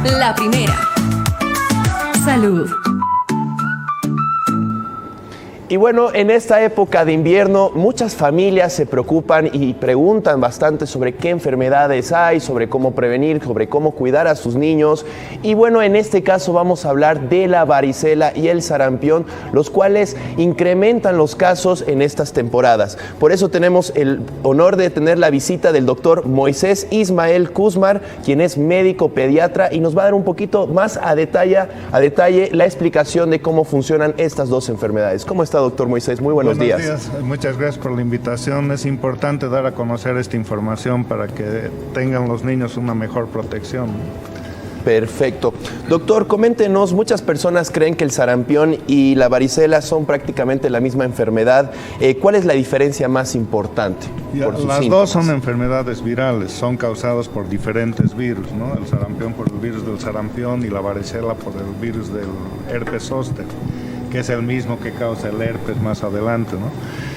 La primera. Salud. Y bueno, en esta época de invierno muchas familias se preocupan y preguntan bastante sobre qué enfermedades hay, sobre cómo prevenir, sobre cómo cuidar a sus niños. Y bueno, en este caso vamos a hablar de la varicela y el sarampión, los cuales incrementan los casos en estas temporadas. Por eso tenemos el honor de tener la visita del doctor Moisés Ismael Kuzmar, quien es médico pediatra y nos va a dar un poquito más a detalle la explicación de cómo funcionan estas dos enfermedades. ¿Cómo está, doctor Moisés? Muy buenos días. Muchas gracias por la invitación. Es importante dar a conocer esta información para que tengan los niños una mejor protección. Perfecto. Doctor, coméntenos, muchas personas creen que el sarampión y la varicela son prácticamente la misma enfermedad. ¿Cuál es la diferencia más importante? Las dos son enfermedades virales, son causadas por diferentes virus, ¿no? El sarampión por el virus del sarampión y la varicela por el virus del herpes zóster, que es el mismo que causa el herpes más adelante, ¿no?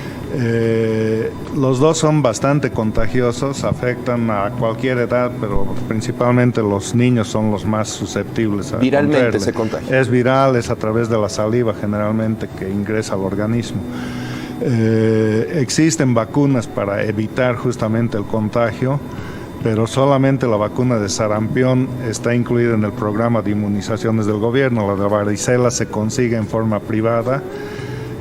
Los dos son bastante contagiosos, afectan a cualquier edad, pero principalmente los niños son los más susceptibles a Viralmente se contagia. Es viral, es a través de la saliva generalmente que ingresa al organismo. Existen vacunas para evitar justamente el contagio, pero solamente la vacuna de sarampión está incluida en el programa de inmunizaciones del gobierno. La de varicela se consigue en forma privada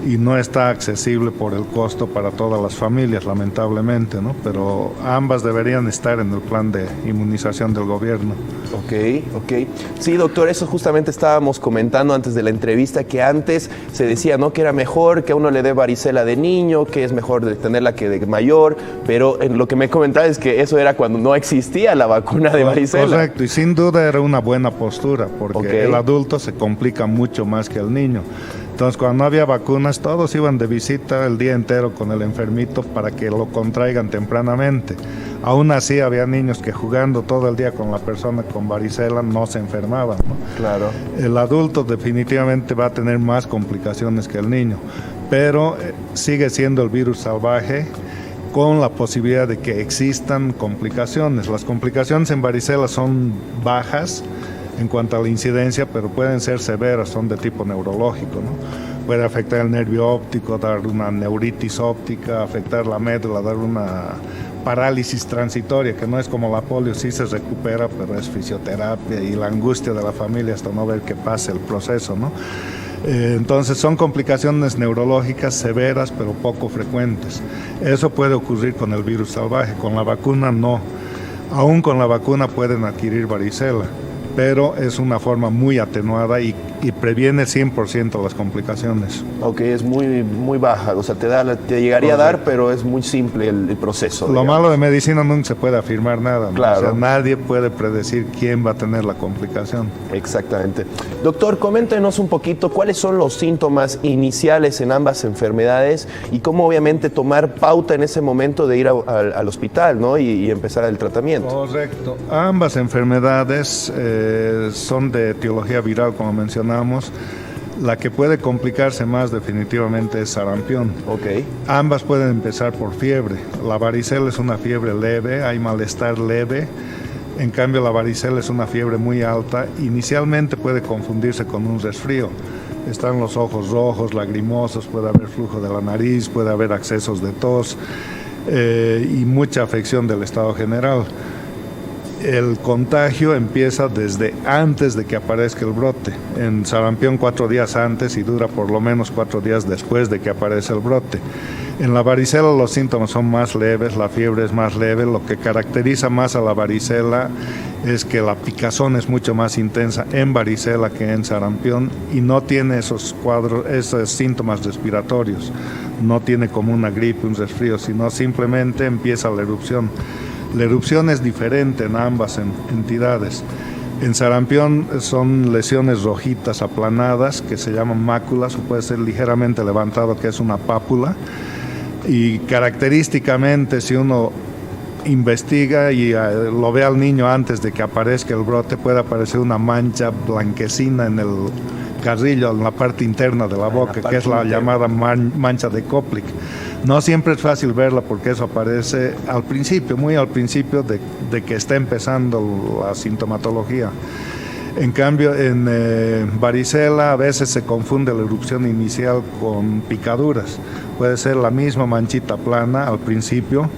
y no está accesible por el costo para todas las familias, lamentablemente, ¿no? Pero ambas deberían estar en el plan de inmunización del gobierno. Ok. Sí, doctor, eso justamente estábamos comentando antes de la entrevista, que antes se decía, ¿no?, que era mejor que a uno le dé varicela de niño, que es mejor de tenerla que de mayor, pero lo que me comentaba es que eso era cuando no existía la vacuna de varicela. Correcto, y sin duda era una buena postura, porque el adulto se complica mucho más que el niño. Entonces, cuando no había vacunas, todos iban de visita el día entero con el enfermito para que lo contraigan tempranamente. Aún así, había niños que jugando todo el día con la persona con varicela no se enfermaban, ¿no? Claro. El adulto definitivamente va a tener más complicaciones que el niño, pero sigue siendo el virus salvaje, con la posibilidad de que existan complicaciones. Las complicaciones en varicela son bajas en cuanto a la incidencia, pero pueden ser severas, son de tipo neurológico, ¿no? Puede afectar el nervio óptico, dar una neuritis óptica, afectar la médula, dar una parálisis transitoria, que no es como la polio, sí se recupera, pero es fisioterapia y la angustia de la familia hasta no ver que pase el proceso, ¿no? Entonces son complicaciones neurológicas severas, pero poco frecuentes. Eso puede ocurrir con el virus salvaje, con la vacuna no. Aún con la vacuna pueden adquirir varicela, pero es una forma muy atenuada y previene 100% las complicaciones. Ok, es muy baja, o sea, te llegaría a dar, pero es muy simple el proceso. Lo malo de medicina nunca se puede afirmar nada, ¿no? Claro. O sea, nadie puede predecir quién va a tener la complicación. Exactamente. Doctor, coméntenos un poquito cuáles son los síntomas iniciales en ambas enfermedades y cómo obviamente tomar pauta en ese momento de ir al hospital, ¿no? y empezar el tratamiento. Correcto. Ambas enfermedades son de etiología viral, como mencionamos. La que puede complicarse más definitivamente es sarampión. Ok. Ambas pueden empezar por fiebre. La varicela es una fiebre leve, hay malestar leve. En cambio, la varicela es una fiebre muy alta. Inicialmente puede confundirse con un resfrío. Están los ojos rojos, lagrimosos, puede haber flujo de la nariz, puede haber accesos de tos y mucha afección del estado general. El contagio empieza desde antes de que aparezca el brote. En sarampión 4 días antes y dura por lo menos 4 días después de que aparece el brote. En la varicela los síntomas son más leves, la fiebre es más leve. Lo que caracteriza más a la varicela es que la picazón es mucho más intensa en varicela que en sarampión y no tiene esos síntomas respiratorios. No tiene como una gripe, un resfrío, sino simplemente empieza la erupción. La erupción es diferente en ambas entidades. En sarampión son lesiones rojitas aplanadas que se llaman máculas o puede ser ligeramente levantado, que es una pápula. Y característicamente, si uno investiga y lo ve al niño antes de que aparezca el brote, puede aparecer una mancha blanquecina en el carrillo, en la parte interna de la boca, que es la llamada mancha de Koplik. No siempre es fácil verla porque eso aparece al principio, muy al principio de que está empezando la sintomatología. En cambio, en varicela a veces se confunde la erupción inicial con picaduras. Puede ser la misma manchita plana al principio.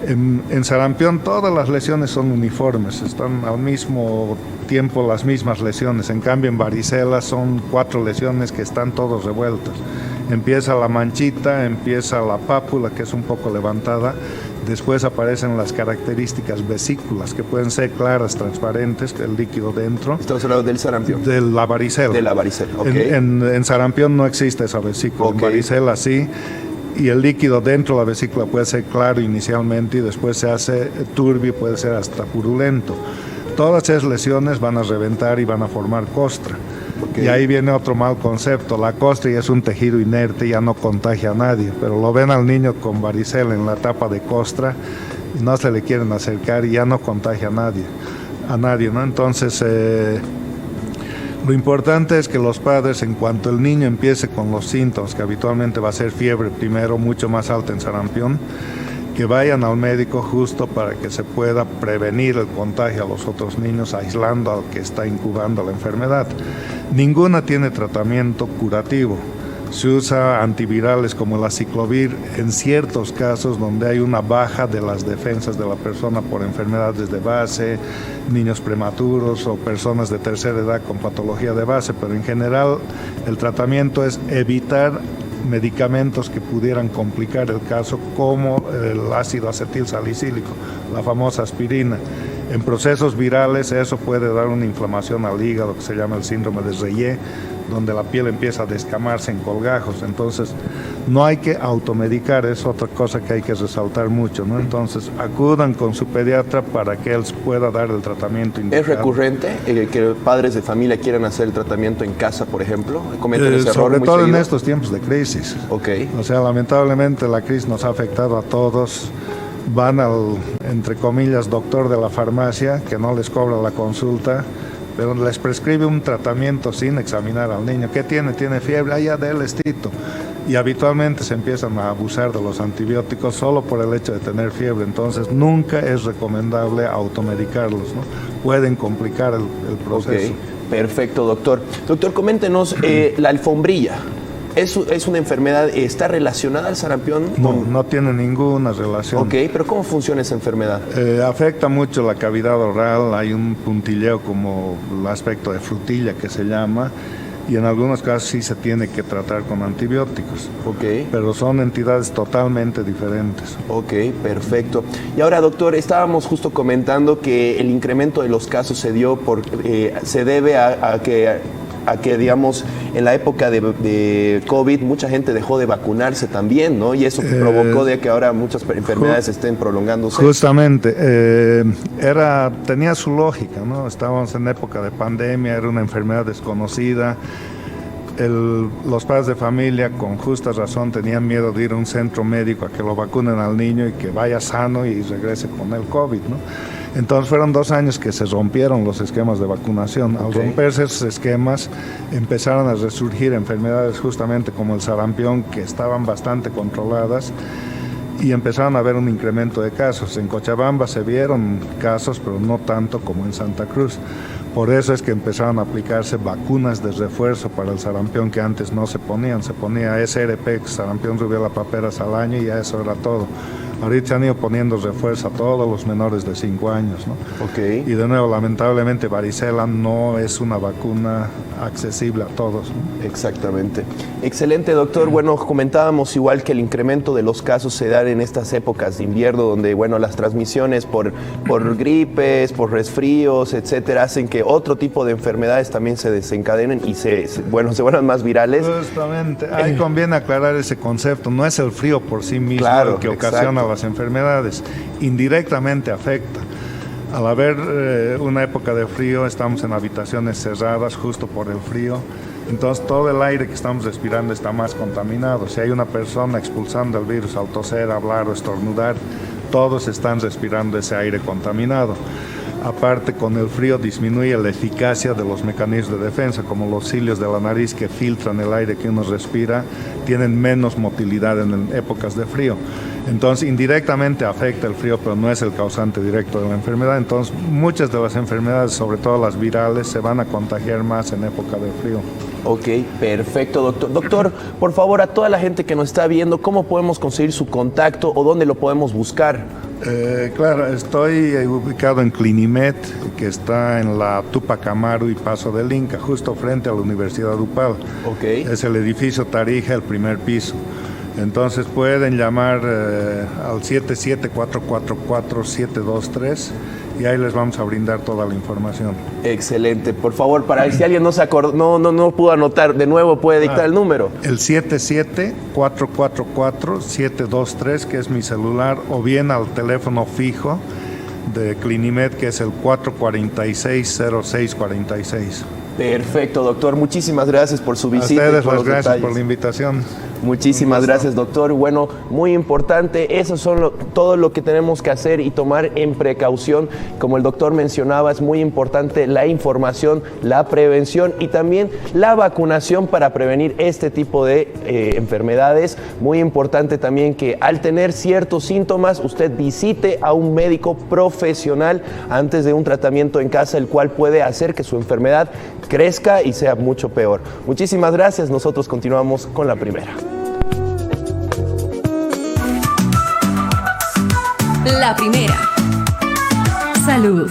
En sarampión todas las lesiones son uniformes, están al mismo tiempo las mismas lesiones. En cambio, en varicela son 4 lesiones que están todos revueltas. Empieza la manchita, empieza la pápula, que es un poco levantada. Después aparecen las características vesículas, que pueden ser claras, transparentes, el líquido dentro. Estamos hablando del sarampión. De la varicela. De la varicela, ok. En sarampión no existe esa vesícula, Ok. En varicela sí. Y el líquido dentro de la vesícula puede ser claro inicialmente y después se hace turbio, puede ser hasta purulento. Todas esas lesiones van a reventar y van a formar costra. Okay. Y ahí viene otro mal concepto. La costra ya es un tejido inerte, ya no contagia a nadie, pero lo ven al niño con varicela en la etapa de costra y no se le quieren acercar y ya no contagia a nadie, ¿no? Entonces, lo importante es que los padres, en cuanto el niño empiece con los síntomas, que habitualmente va a ser fiebre primero, mucho más alta en sarampión, que vayan al médico justo para que se pueda prevenir el contagio a los otros niños, aislando al que está incubando la enfermedad. Ninguna tiene tratamiento curativo. Se usa antivirales como el aciclovir en ciertos casos donde hay una baja de las defensas de la persona por enfermedades de base, niños prematuros o personas de tercera edad con patología de base, pero en general el tratamiento es evitar medicamentos que pudieran complicar el caso, como el ácido acetil salicílico, la famosa aspirina. En procesos virales eso puede dar una inflamación al hígado que se llama el síndrome de Reye, donde la piel empieza a descamarse en colgajos. Entonces no hay que automedicar, es otra cosa que hay que resaltar mucho, ¿no? Entonces acudan con su pediatra para que él pueda dar el tratamiento indicado. ¿Es recurrente que padres de familia quieran hacer el tratamiento en casa, por ejemplo? ¿Cometen ese error sobre muy todo seguido? en estos tiempos de crisis. Ok. O sea, lamentablemente la crisis nos ha afectado a todos. Van al, entre comillas, doctor de la farmacia, que no les cobra la consulta, pero les prescribe un tratamiento sin examinar al niño. ¿Qué tiene? Tiene fiebre, ya déle estito. Y habitualmente se empiezan a abusar de los antibióticos solo por el hecho de tener fiebre. Entonces nunca es recomendable automedicarlos, ¿no? Pueden complicar el proceso. Ok, perfecto, doctor. Doctor, coméntenos, la alfombrilla. ¿Es una enfermedad, está relacionada al sarampión? No tiene ninguna relación. Ok, pero ¿cómo funciona esa enfermedad? Afecta mucho la cavidad oral, hay un puntilleo como el aspecto de frutilla que se llama, y en algunos casos sí se tiene que tratar con antibióticos. Ok. Pero son entidades totalmente diferentes. Ok, perfecto. Y ahora, doctor, estábamos justo comentando que el incremento de los casos se debe a que, digamos, en la época de COVID mucha gente dejó de vacunarse también, ¿no? Y eso provocó de que ahora muchas enfermedades estén prolongándose. Justamente, tenía su lógica, ¿no? Estábamos en época de pandemia, era una enfermedad desconocida. Los padres de familia, con justa razón, tenían miedo de ir a un centro médico a que lo vacunen al niño y que vaya sano y regrese con el COVID, ¿no? Entonces fueron 2 años que se rompieron los esquemas de vacunación. Al romperse esos esquemas empezaron a resurgir enfermedades justamente como el sarampión, que estaban bastante controladas, y empezaron a haber un incremento de casos. En Cochabamba se vieron casos, pero no tanto como en Santa Cruz. Por eso es que empezaron a aplicarse vacunas de refuerzo para el sarampión que antes no se ponían. Se ponía SRP, sarampión, rubiola, paperas al año, y ya eso era todo. Ahorita se han ido poniendo refuerzo a todos los menores de 5 años, ¿no? Ok. Y de nuevo, lamentablemente, varicela no es una vacuna accesible a todos, ¿no? Exactamente. Excelente, doctor. Bueno, comentábamos igual que el incremento de los casos se dan en estas épocas de invierno, donde, bueno, las transmisiones por gripes, por resfríos, etcétera, hacen que otro tipo de enfermedades también se desencadenen y se vuelvan más virales. Justamente, ahí conviene aclarar ese concepto. No es el frío por sí mismo Claro, el que ocasiona exacto. las enfermedades, indirectamente afecta. Al haber una época de frío, estamos en habitaciones cerradas justo por el frío, entonces todo el aire que estamos respirando está más contaminado. Si hay una persona expulsando el virus al toser, hablar o estornudar, todos están respirando ese aire contaminado. Aparte, con el frío disminuye la eficacia de los mecanismos de defensa, como los cilios de la nariz que filtran el aire que uno respira, tienen menos motilidad en épocas de frío. Entonces, indirectamente afecta el frío, pero no es el causante directo de la enfermedad. Entonces, muchas de las enfermedades, sobre todo las virales, se van a contagiar más en época de frío. Ok, perfecto, doctor. Doctor, por favor, a toda la gente que nos está viendo, ¿cómo podemos conseguir su contacto o dónde lo podemos buscar? Claro, estoy ubicado en Clinimed, que está en la Tupac Amaru y Paso del Inca, justo frente a la Universidad UPAL. Ok. Es el edificio Tarija, el primer piso. Entonces pueden llamar al 77-444-723 y ahí les vamos a brindar toda la información. Excelente. Por favor, para si alguien no se acordó, no pudo anotar, de nuevo puede dictar el número. El 77-444-723, que es mi celular, o bien al teléfono fijo de Clinimed, que es el 446-0646. Perfecto, doctor. Muchísimas gracias por su visita. A ustedes y por las los gracias detalles. por la invitación. Muchísimas gracias, doctor. Bueno, muy importante, eso son todo lo que tenemos que hacer y tomar en precaución. Como el doctor mencionaba, es muy importante la información, la prevención y también la vacunación para prevenir este tipo de enfermedades. Muy importante también que al tener ciertos síntomas, usted visite a un médico profesional antes de un tratamiento en casa, el cual puede hacer que su enfermedad crezca y sea mucho peor. Muchísimas gracias. Nosotros continuamos con la primera. La primera. Salud.